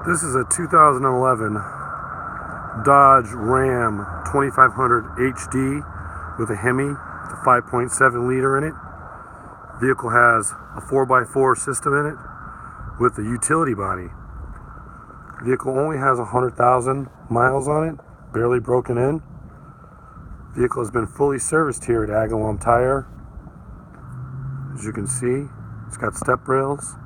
This is a 2011 Dodge Ram 2500 HD with a Hemi, with a 5.7 liter in it. The vehicle has a 4x4 system in it with a utility body. The vehicle only has 100,000 miles on it, barely broken in. The vehicle has been fully serviced here at Agawam Tire. As you can see, it's got step rails.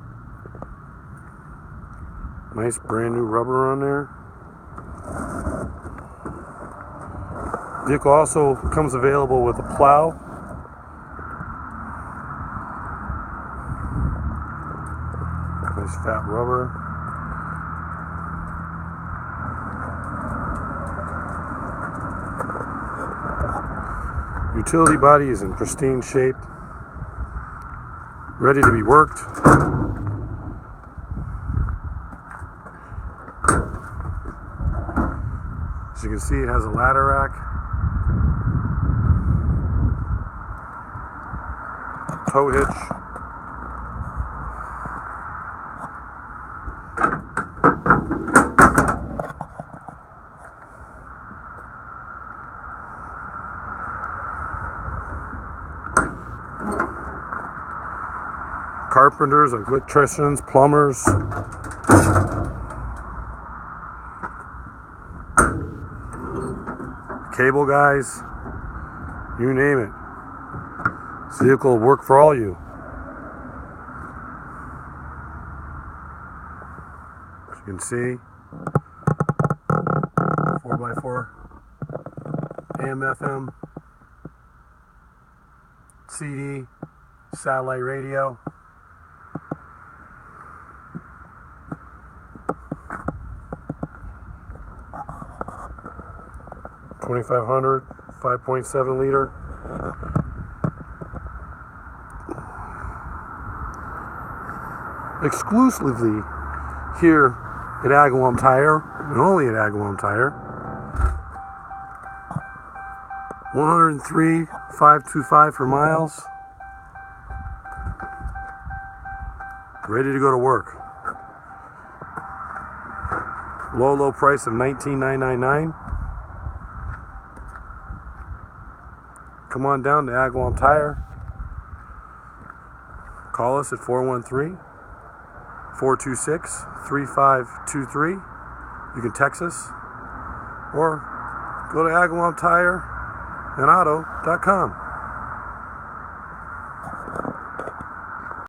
Nice brand new rubber on there. Vehicle also comes available with a plow. Nice fat rubber. Utility body is in pristine shape, ready to be worked. As you can see, it has a ladder rack, tow hitch, carpenters, electricians, plumbers, cable guys, you name it. This vehicle will work for all you. As you can see, 4x4 AM FM CD, satellite radio. $2,500, 5.7 liter. Exclusively here at Agawam Tire, and only at Agawam Tire. 103,525 for miles. Ready to go to work. Low price of $19,999. Come on down to Agawam Tire. Call us at 413-426-3523. You can text us or go to agawamtireandauto.com.